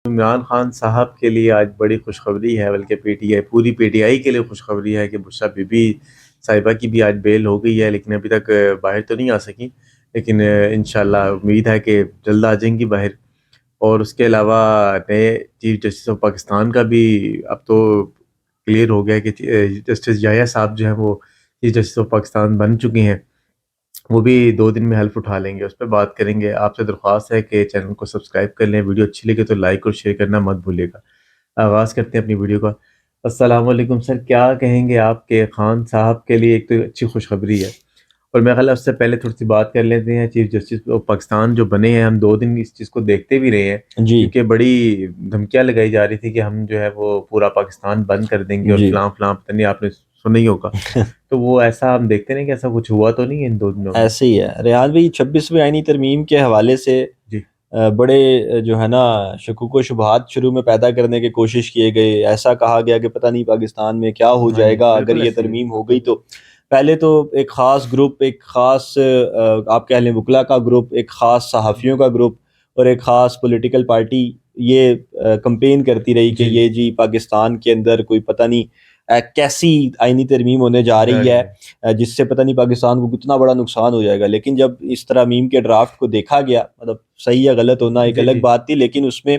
इमरान खान साहब के लिए आज बड़ी खुशखबरी है, बल्कि पीटीआई पूरी पीटीआई के लिए खुशखबरी है कि बुशरा बीबी साहिबा की भी आज बेल हो गई है, लेकिन अभी तक बाहर तो नहीं आ सकी। लेकिन इंशाल्लाह उम्मीद है कि जल्द आ जाएंगी बाहर। और उसके अलावा नए चीफ जस्टिस ऑफ पाकिस्तान का भी अब तो क्लियर हो गया कि जस्टिस याह्या साहब जो है वो चीफ जस्टिस ऑफ पाकिस्तान बन चुके हैं। वो भी 2 दिन में हल्फ उठा लेंगे, उस पर बात करेंगे। आपसे दरख्वास्त है कि चैनल को सब्सक्राइब कर लें, वीडियो अच्छी लगे तो लाइक और शेयर करना मत भूलिएगा। आगाज़ करते हैं अपनी वीडियो का। अस्सलाम वालेकुम सर, क्या कहेंगे आपके खान साहब के लिए? एक तो अच्छी खुशखबरी है, और मेरा ख्याल है उससे पहले थोड़ी सी बात कर लेते हैं। चीफ जस्टिस ऑफ पाकिस्तान जो बने हैं, हम 2 दिन इस चीज़ को देखते भी रहे हैं, जी क्योंकि बड़ी धमकियां लगाई जा रही थी कि हम जो है वो पूरा पाकिस्तान बंद कर देंगे और जी। फलां फलां, पता नहीं आपने सुना ही होगा। तो वो ऐसा हम देखते नहीं कि ऐसा कुछ हुआ तो नहीं है इन 2 दिनों में। ऐसे ही है रियाज भाई, 26वीं आईनी तरमीम के हवाले से जी। बड़े जो है ना शकूक व शुबहात शुरू में पैदा करने की कोशिश किए गए। ऐसा कहा गया कि पता नहीं पाकिस्तान में क्या हो हाँ जी, जाएगा अगर बिल्कुल ये ऐसे ही है। तरमीम हो गई तो। पहले तो एक ख़ास ग्रुप, एक ख़ास आप कह लें वकला का ग्रुप, एक ख़ास सहाफ़ियों का ग्रुप और एक ख़ास पॉलिटिकल पार्टी ये कंपेन करती रही कि जी ये जी पाकिस्तान के अंदर कोई पता नहीं कैसी आईनी तरमीम होने जा जा रही रही है है। जिससे पता नहीं पाकिस्तान को कितना बड़ा नुकसान हो जाएगा। लेकिन जब इस तरह मीम के ड्राफ्ट को देखा गया, मतलब सही या गलत होना एक जी अलग जी बात थी, लेकिन उसमें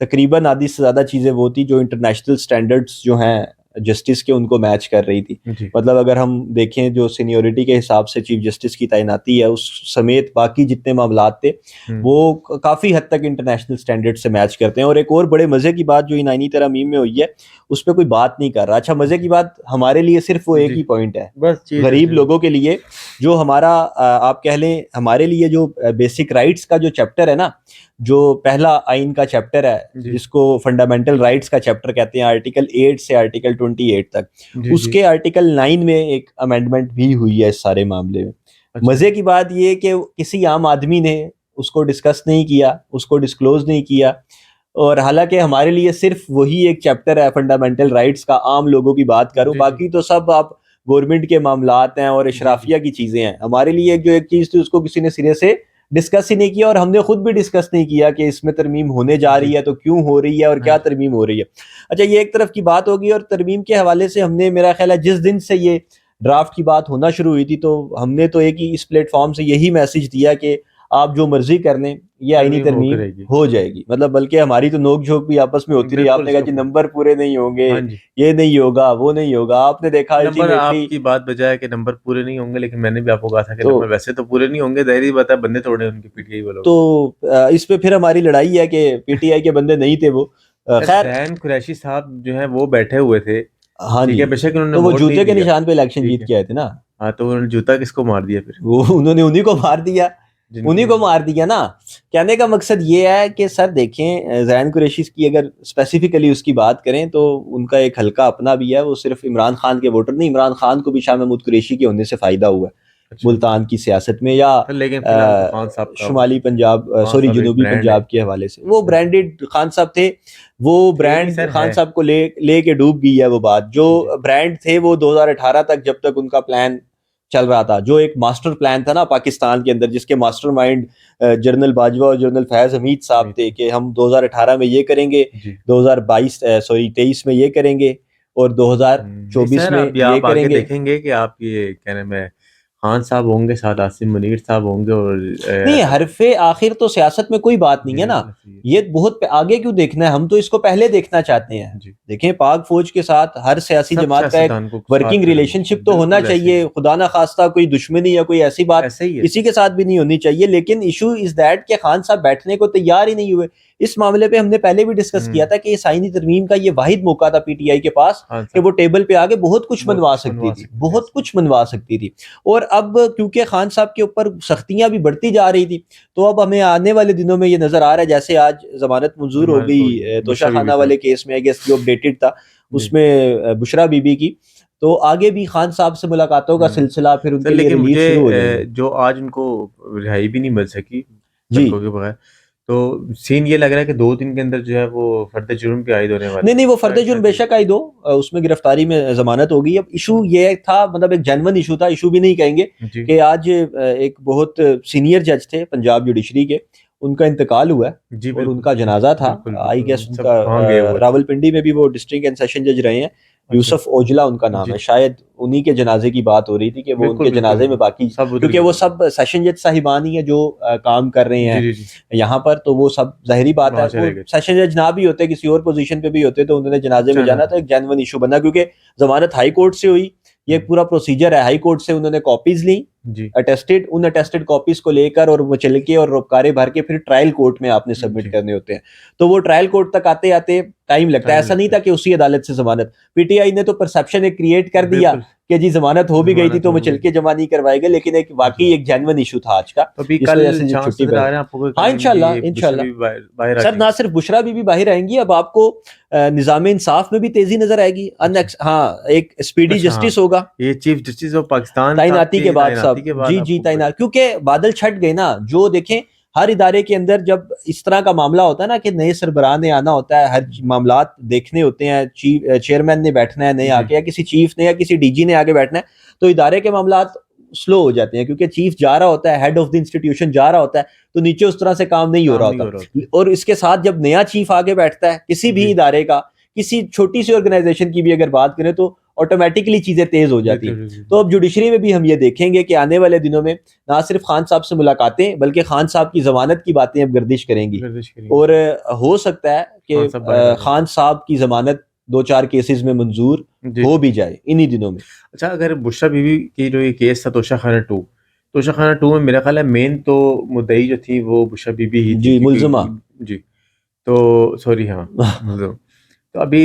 तकरीबन आधी से ज़्यादा चीज़ें वो थी जो इंटरनेशनल स्टैंडर्ड्स जो हैं जस्टिस के, उनको मैच कर रही थी। जी। मतलब अगर हम देखें जो सीनियोरिटी के हिसाब से चीफ जस्टिस की तैनाती है, उस समेत बाकी जितने मामलात थे हम्म। वो काफ़ी हद तक इंटरनेशनल स्टैंडर्ड से मैच करते हैं। और एक और बड़े मज़े की बात जो इन आईनी तरह मीम में हुई है, उस पर कोई बात नहीं कर रहा। अच्छा, मज़े की जी बात हमारे लिए सिर्फ वो एक जी। ही पॉइंट है, बस चीज गरीब जैसे लोगों के लिए, जो हमारा आप कह लें हमारे लिए जो बेसिक राइट्स का जो चैप्टर है ना, जो पहला आइन का चैप्टर है जी जिसको फंडामेंटल राइट्स का चैप्टर कहते हैं, आर्टिकल 8 से आर्टिकल 28 तक, जी जी। उसके आर्टिकल 9 में एक अमेंडमेंट भी हुई है इस सारे मामले में। अच्छा। मजे की बात यह कि किसी आम आदमी ने उसको डिस्कस नहीं किया, उसको डिस्क्लोज नहीं किया। और हालांकि हमारे लिए सिर्फ वही एक चैप्टर है फंडामेंटल राइट्स का, आम लोगों की बात करूं, जी जी बाकी तो सब आप गवर्नमेंट के मामलात हैं और जी जी। इशराफिया की चीजें हैं। हमारे लिए जो एक चीज थी उसको किसी ने सिरे से डिस्कस ही नहीं किया, और हमने खुद भी डिस्कस नहीं किया कि इसमें तरमीम होने जा रही जी। है तो क्यों हो रही है और हाँ क्या जी। तरमीम हो रही है। अच्छा, ये एक तरफ की बात होगी। और तरमीम के हवाले से हमने, मेरा ख्याल है जिस दिन से ये ड्राफ्ट की बात होना शुरू हुई थी, तो हमने तो एक ही इस प्लेटफॉर्म से यही मैसेज दिया कि आप जो मर्जी कर लें, ये आईनी तरमीम होकर तरमीम रहेगी। हो जाएगी। मतलब बल्कि हमारी तो नोक झोंक भी आपस में होती रही। बिल्कुल आपने कहा उसके कि ऊपर। नंबर पूरे नहीं होंगे, हाँ जी। ये नहीं होगा, वो नहीं होगा। आपने देखा नंबर अल्टीमेटली। आपकी बात बजाय कि नंबर पूरे नहीं होंगे, लेकिन मैंने भी आपको कहा था कि तो नंबर वैसे तो पूरे नहीं होंगे, जाहिर सी बात है, बंदे थोड़े उनके पीटीआई वालों के। तो इस पे फिर हमारी लड़ाई है कि पीटीआई के बंदे नहीं थे वो। खैर, जैन कुरैशी साहब जो है वो बैठे हुए थे। हाँ ठीक जी। है, बेशक उन्होंने तो वो वोट नहीं जूते के दिया। निशान पे इलेक्शन ठीक जीत है। के आए थे ना। हाँ, तो उन्होंने जूता किसको मार दिया फिर? वो उन्होंने उन्हीं को मार दिया, उन्हीं जिनके। को मार दिया ना। कहने का मकसद ये है कि सर देखें, जैन कुरैशी की अगर स्पेसिफिकली उसकी बात करें तो उनका एक हल्का अपना भी है। वो सिर्फ इमरान खान के वोटर नहीं, इमरान खान को भी शाह महमूद कुरैशी के होने से फायदा हुआ है अच्छा। मुल्तान की सियासत में, या तो लेकिन फिलहाल तो खान साहब का शुमाली पंजाब, खान सॉरी साहब एक जनूबी ब्रांड है। पंजाब के हवाले से वो हाँ जी। ब्रांडेड खान साहब थे। वो थे नहीं ब्रांड सर, खान है। साहब को ले के डूब गई है वो बात। जो जी जी ब्रांड थे वो 2018 तक, जब तक उनका प्लान चल रहा था, जो एक मास्टर प्लान था ना पाकिस्तान के अंदर, जिसके मास्टरमाइंड जनरल बाजवा और जनरल फैज हमीद साहब उम्मीद थे थी। कि हम 2018 में ये करेंगे, जी। 2022 सॉरी 23 में ये करेंगे और नहीं 2024 सर, में अब ये ये आप आगे करेंगे। देखेंगे कि आप ये क्या नाम है, खान साहब होंगे, साथ आसिम मुनीर साहब होंगे, और नहीं, हरफे आखिर तो सियासत में कोई बात नहीं जी है ना। बिल्कुल सही है। ये बहुत आगे क्यों देखना है, हम तो इसको पहले देखना चाहते हैं। जी। देखें, पाक फौज के साथ हर सियासी सब जमात का एक सियासतदान को वर्किंग साथ रिलेशनशिप तो होना बिल्कुल ऐसे ही चाहिए। है। खुदा ना खास्ता कोई दुश्मनी या कोई ऐसी बात ऐसे ही है किसी सर। के साथ भी नहीं होनी चाहिए। लेकिन इशू इज दैट कि खान साहब बैठने को तैयार ही नहीं हुए। इस मामले पे हमने पहले भी डिस्कस किया हम्म। था कि ये आईनी तरमीम का ये वाहिद मौका था पीटीआई के पास खान कि साहब वो टेबल पे आगे बहुत कुछ बहुत मनवा कुछ सकती मनवा थी, सकते थे बहुत ऐसे। कुछ मनवा सकती थी। और अब क्योंकि खान साहब के ऊपर सख्तियां भी बढ़ती जा रही थी, तो अब हमें आने वाले दिनों में ये नजर आ रहा है, जैसे आज जमानत मंजूर हो जमानत होगी गई तोशा बुशरा बीबी खाना वाले साहब। केस में, आई गेस जो अपडेटेड था जी। उसमें बुशरा बीबी की। तो आगे भी खान साहब से मुलाकातों का हम्म। सिलसिला फिर सर उनके लिए लेकिन रिलीफ मुझे शुरू हो जाएंगे। जो आज उनको रिहाई भी नहीं मिल सकी जी। सड़कों के बगैर, तो सीन ये लग रहा है कि 2 दिन के अंदर जो है वो फर्द जुर्म पे आयद होने वाले नहीं हैं, नहीं, वो क्या फर्द जुर्म सच है? बेशक आई दो, उसमें गिरफ्तारी में जमानत होगी। अब इशू ये था, मतलब एक जेन्युइन इशू था, इशू भी नहीं कहेंगे, जी। कि आज एक बहुत सीनियर जज थे पंजाब जुडिशरी के, उनका इंतकाल हुआ है जी और बिल्कुल उनका जनाजा था। बिल्कुल आई बिल्कुल गेस सब उनका वहाँ गए हुए थे। रावलपिंडी में भी वो डिस्ट्रिक्ट एंड सेशन जज रहे हैं। अच्छा यूसुफ ओजला उनका नाम जी है, शायद उन्हीं के जनाजे की बात हो रही थी कि वो बिल्कुल उनके बिल्कुल जनाजे में बाकी, सब उधर क्योंकि गए वो हुए सब सेशन जज साहिबान ही है जो काम कर रहे जी हैं जी जी यहाँ पर, तो वो सब जाहिर बात वहाँ है वो चले गए सेशन जज ना भी होते, किसी और पोजीशन पे भी होते, तो उन्होंने जनाजे में जाना जाना, तो एक जेन्युइन इशू बना, क्योंकि जमानत हाई कोर्ट से हुई। ये एक पूरा प्रोसीजर है, हाई कोर्ट से उन्होंने कॉपीज ली, जी अटेस्टेड, उन अटेस्टेड कॉपीज को लेकर और मुचलके और रोबकारे भर के फिर ट्रायल कोर्ट में आपने सबमिट जी करने होते हैं। तो वो ट्रायल कोर्ट तक आते आते टाइम लगता है। टाइम ऐसा नहीं लगता था है कि उसी अदालत से जमानत, पीटीआई ने तो परसेप्शन एक क्रिएट कर दिया बिल्कुल कि जी जमानत हो भी गई थी जमानत तो हो गई मुचलके जमा नहीं करवाएगा, लेकिन एक जी वाकई एक जेन्युइन इशू था आज का, तो अभी जिस वजह कल से ये चांस छुट्टी नजर आ पर। रहे हैं आपको कि हाँ कल इनकी इंशाल्लाह बुशरा इंशाल्लाह। भी बाहर आ सर ना जाएंगी सिर्फ बुशरा बीबी बाहर आएंगी, अब आपको निजाम इंसाफ में भी तेजी नजर आएगी। अच्छा हाँ, एक स्पीडी अच्छा हाँ जस्टिस होगा ये चीफ जस्टिस ऑफ पाकिस्तान साहब तैनाती के की बाद, तैनाती सब के बाद जी जी आपको तैनात, क्योंकि बादल छट गए ना, जो देखें हर इदारे के अंदर जब इस तरह का मामला होता है ना कि नए सरबराह ने आना होता है, हर मामलात देखने होते हैं, चीफ चेयरमैन ने बैठना है नए जी आके, या किसी चीफ ने या किसी डीजी ने आगे बैठना है, तो इदारे के मामलात स्लो हो जाते हैं, क्योंकि चीफ जा रहा होता है, हेड ऑफ द इंस्टीट्यूशन जा रहा होता है, तो नीचे उस तरह से काम नहीं हो काम रहा नहीं हो रहा होता। और इसके साथ जब नया चीफ आगे बैठता है किसी भी जी इदारे का, किसी छोटी सी ऑर्गेनाइजेशन की भी अगर बात करें, तो ऑटोमेटिकली चीजें तेज हो जाती हैं। तो अब जुडिशरी में भी हम ये देखेंगे कि आने वाले दिनों में ना सिर्फ खान साहब से मुलाकातें, बल्कि खान साहब की जमानत की बातें अब गर्दिश करेंगी। गर्दिश करेंगे और हो सकता है कि खान साहब बाहर आ जाएंगे खान साहब की जमानत 2-4 केसेस में मंजूर जी हो भी जाए इन्हीं दिनों में। अच्छा अगर बुशरा बीवी की जो ये केस था तोशा खाना टू में मेरा ख्याल है मेन तो मुद्दई जो थी वो बुशरा बीवी ही थी जी क्योंकि मुलजमा। जी तो सॉरी हाँ मुल्ज़िम। तो अभी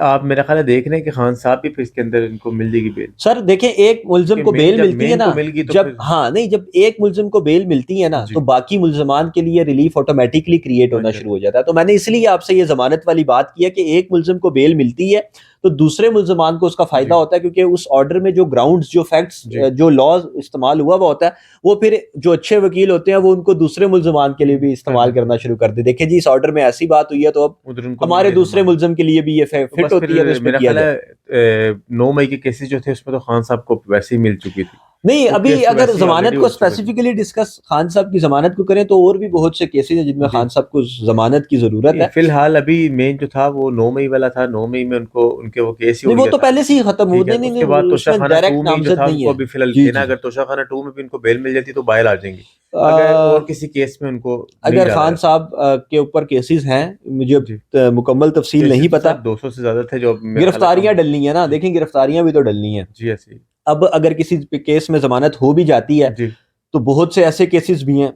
आप मेरा ख्याल है देख रहे हैं कि खान साहब भी फिर इसके अंदर इनको मिल जाएगी बेल सर देखें, एक मुलजिम कि को बेल जब मिलती है मेन ना, को मिल गई तो जब फिर हाँ नहीं, जब एक मुलजिम को बेल मिलती है ना, तो जी बाकी मुलजमान के लिए रिलीफ ऑटोमेटिकली क्रिएट बन होना जाता शुरू हो जाता है। तो मैंने इसलिए आपसे ये जमानत वाली बात की है कि एक मुलजिम को बेल मिलती है तो दूसरे मुलजमान को उसका है फायदा जी होता है, क्योंकि उस ऑर्डर में जो ग्राउंड्स, जो फैक्ट्स, जी जो लॉज इस्तेमाल हुआ हुआ होता है, वो फिर जो अच्छे वकील होते हैं वो उनको दूसरे मुलजमान के लिए भी कर इस्तेमाल देते करना हैं शुरू कर दे, देखें जी इस ऑर्डर में ऐसी बात हुई है, तो अब उधर उनको मिल हमारे गई दूसरे जमानत मुलजिम के लिए भी ये तो फिट बस फिर होती है, तो इस पे मेरा किया ख्याल जाए। है 9 मई के केसेस जो थे उसमें तो खान साहब को वैसे ही मिल चुकी थी नहीं, वो अभी केस तो अगर वैसे ही जमानत ऑलरेडी को हो चुके थे स्पेसिफिकली डिस्कस खान साहब की जमानत को करें, तो और भी बहुत से केसेस हैं जिनमें जी खान साहब को जमानत की जरूरत नहीं है। फिलहाल अभी मेन जो था वो 9 मई वाला था 9 मई में उनको उनके वो केस ही नहीं उड़ वो गया तो था पहले से ही खत्म हो, ठीक है नहीं नहीं उसके नहीं, बाद उसमें तोशाखाना टू डायरेक्ट में ही जो नामजद था नहीं उनको है। अभी फिलहाल जी लेना जी। अगर तोशाखाना टू में भी उनको बेल मिल जाती तो बाहर आ जाएंगी अगर और अ, किसी केस में उनको नहीं अगर डाला खान जाता साहब के ऊपर केसेस हैं, मुझे जी मुकम्मल तफसील केसेस नहीं तो पता। शायद 200 से ज्यादा थे जो मेरा ख्याल है कम गिरफ्तारियां हो डलनी है ना, जी देखें गिरफ्तारियां भी तो डलनी है। जी ऐसे ही अब अगर किसी केस में जमानत हो भी जाती है, जी तो बहुत से ऐसे केसेस भी हैं,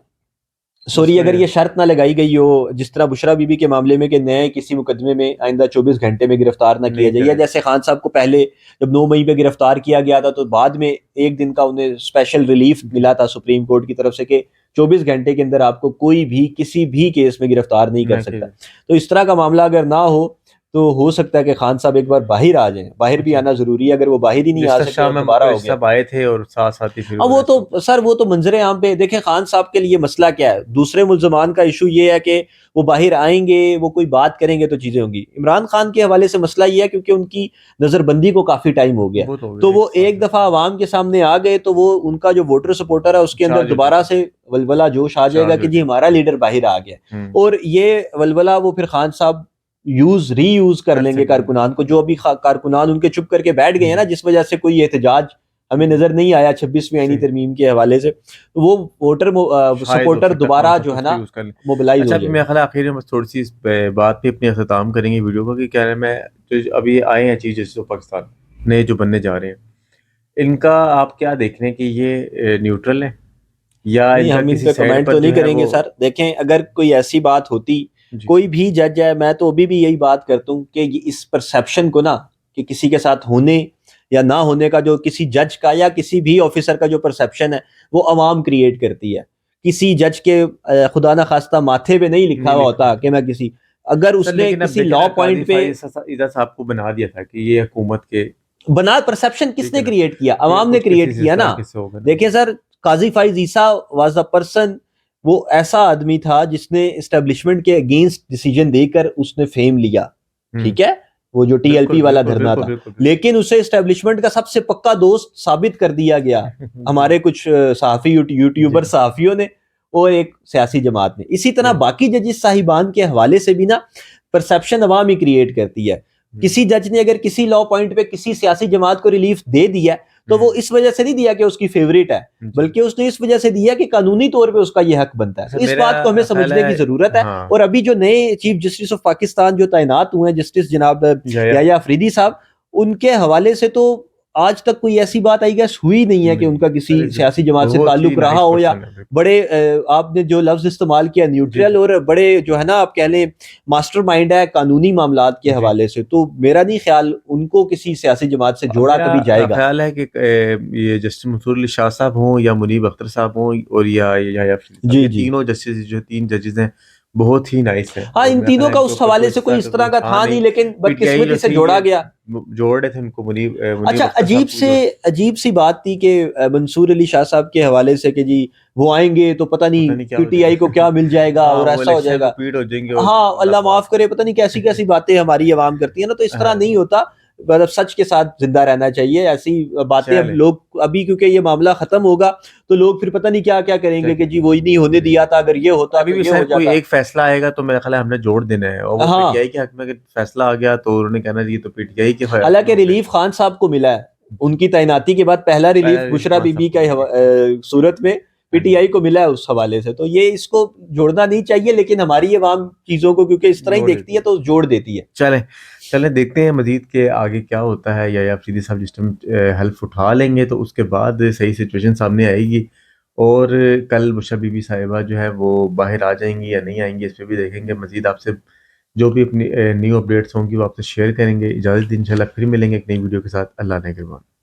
सॉरी अगर ये जिसमें शर्त ना लगाई गई हो, जिस तरह बुशरा बीबी के मामले में कि नए किसी मुकदमे में आइंदा 24 घंटे में गिरफ्तार ना किया नहीं जाए, या करें जैसे खान साहब को पहले जब 9 मई पे गिरफ्तार किया गया था, तो बाद में एक दिन का उन्हें स्पेशल रिलीफ जी मिला था सुप्रीम कोर्ट की तरफ से कि 24 घंटे के अंदर आपको कोई भी किसी भी केस में गिरफ्तार नहीं कर ना सकता। किया तो इस तरह का मामला अगर ना हो, तो हो सकता है कि खान साहब एक बार बाहर आ जाएं, बाहर भी अच्छा आना जरूरी है, अगर वो बाहर ही नहीं आ जिस तरह सके शाह और महमूद दोबारा हो कुरैशी गया। साहब आए थे और साथ साथ ही फिर अब वो वो रेस्ट हो तो सर, वो तो मंजरे आम पे देखें, खान साहब के लिए मसला क्या है, दूसरे मुल्जमान का इशू ये है कि वो बाहर आएंगे, वो कोई बात करेंगे तो चीजें होंगी। इमरान खान के हवाले से मसला ये है क्योंकि उनकी नजरबंदी को काफी टाइम हो गया, वो तो हो तो गया एक वो साल एक दफा आवाम के सामने आ गए, तो वो उनका जो वोटर सपोर्टर है उसके अंदर चार्ज हो दोबारा जाएगा से वलवला जोश आ जाएगा चार्ज कि हो जी हमारा जाएगा लीडर बाहर आ गया, हम्म और ये वलवला वो फिर खान साहब रीयूज कर कर लेंगे सकेंगे कारकुनान को, जो अभी कारकुनान उनके चुप करके बैठ गए हैं ना, जी जिस वजह से कोई एहतजाज हमें नजर नहीं आया 26वीं आईनी सही तरमीम के हवाले से, तो वो वोटर शायद हो सपोर्टर सकता है खान दोबारा साहब जो है उसको ना यूज कर लें मोबिलाइज अच्छा हो अभी जाएंगे। मेरा ख्याल है आखिर में बस थोड़ी सी इस बात पे अपनी अख्ताम करेंगे वीडियो का कि क्या है मैं जो अभी आए हैं चीफ जस्टिस ऑफ पाकिस्तान नए जो बनने जा रहे हैं इनका आप क्या देख रहे हैं कि ये न्यूट्रल है या नहीं, इनका हम इन किसी पे साइड कमेंट पर तो जो नहीं है करेंगे वो सर। देखें, अगर कोई ऐसी बात होती, जी कोई भी जज है, मैं तो अभी भी यही बात करता हूँ कि इस परसेप्शन को ना, कि किसी के साथ होने या ना होने का, जो किसी जज का या किसी भी ऑफिसर का जो परसेप्शन है, वो अवाम क्रिएट करती है। किसी जज के खुदा ना खास्ता माथे पे नहीं लिखा नहीं हुआ लिखा होता होता कि मैं किसी, अगर सर उसने लेकिन अब किसी देखें लॉ ना काजी पॉइंट पे फाइज इधर साहब को बना दिया था कि ये हुकूमत के बना, परसेप्शन ठीक है किसने ना क्रिएट किया? ये अवाम ने कुछ किसी क्रिएट से किया इस ना। तरीके से होगा ना देखिए sir, Qazi Faez Isa was the person, वो ऐसा आदमी था जिसने एस्टेब्लिशमेंट के अगेंस्ट डिसीजन देकर उसने फेम लिया, हम्म ठीक है, वो जो टीएलपी बिल्कुल वाला बिल्कुल धरना बिल्कुल था, बिल्कुल बिल्कुल लेकिन उसे एस्टेब्लिशमेंट का सबसे पक्का दोस्त साबित कर दिया गया जी हमारे कुछ सहाफी जी यूट्यूबर सहाफियों ने। और एक सियासी जमात ने। इसी तरह बाकी जजिस साहिबान के हवाले से भी ना परसेप्शन अवाम ही क्रिएट करती है। किसी जज ने अगर किसी लॉ पॉइंट पे किसी सियासी जमात को रिलीफ दे दिया तो वो इस वजह से नहीं दिया कि उसकी फेवरेट है, बल्कि उसने इस वजह से दिया कि कानूनी तौर पे उसका ये हक बनता है। इस बात को हमें समझने की जरूरत है। हाँ। और अभी जो नए चीफ जस्टिस ऑफ पाकिस्तान जो तैनात हुए हैं, जस्टिस जनाब याया अफरीदी साहब, उनके हवाले से तो आज तक कोई ऐसी बात आई गेस हुई नहीं है कि उनका किसी सियासी जमात से ताल्लुक रहा हो, या बड़े आपने जो लफ्ज इस्तेमाल किया न्यूट्रल, और बड़े जो है ना आप कह लें मास्टरमाइंड है कानूनी मामलात के हवाले से। तो मेरा नहीं ख्याल उनको किसी सियासी जमात से जोड़ा कभी जाएगा। ख्याल है कि ये जस्टिस मंसूर अली शाह साहब हों या मुनीब अख्तर साहब हों और या जी जी तीनों जस्टिस जो 3 जजेस हैं बहुत ही नाइस है। हाँ, इन तीनों का उस हवाले से कोई इस तरह का था नहीं, लेकिन बदकिस्मती से जोड़ा गया, जोड़ रहे थे उनको मुनीब। अच्छा, अजीब सी बात थी कि मंसूर अली शाह साहब के हवाले से कि जी वो आएंगे तो पता नहीं पीटीआई को क्या मिल जाएगा और ऐसा हो जाएगा। हाँ, अल्लाह माफ करे, पता नहीं कैसी कैसी बातें हमारी अवाम करती है ना, तो इस तरह नहीं होता। मतलब सच के साथ जिंदा रहना चाहिए। ऐसी बातें अब लोग अभी, क्योंकि ये मामला खत्म होगा तो लोग फिर पता नहीं क्या क्या करेंगे कि जी वो ही नहीं होने दिया था, अगर ये होता अभी भी शायद कोई एक फैसला आएगा तो मेरा ख्याल है हमने जोड़ देना है, और वो पीटीआई के हक में अगर फैसला आ गया तो उन्होंने कहना जी तो पीटीआई के। हालांकि रिलीफ खान साहब को मिला है, उनकी तैनाती के बाद पहला रिलीफ बुशरा बीबी का सूरत में पीटीआई को मिला है उस हवाले से। तो ये इसको जोड़ना नहीं चाहिए, लेकिन हमारी अवाम चीजों को क्योंकि इस तरह ही देखती है तो जोड़ देती है। चलें देखते हैं मजीद के आगे क्या होता है। या अफरीदी साहब जिस टाइम हेल्प उठा लेंगे तो उसके बाद सही सिचुएशन सामने आएगी, और कल बुशरा बीबी साहिबा जो है वो बाहर आ जाएंगी या नहीं आएंगी, इस पर भी देखेंगे। मजीद आपसे जो भी अपनी न्यू अपडेट्स होंगी वो आपसे शेयर करेंगे। इजाज़त दी, इंशाल्लाह फिर मिलेंगे एक नई वीडियो के साथ। अल्लाह ने के बाद।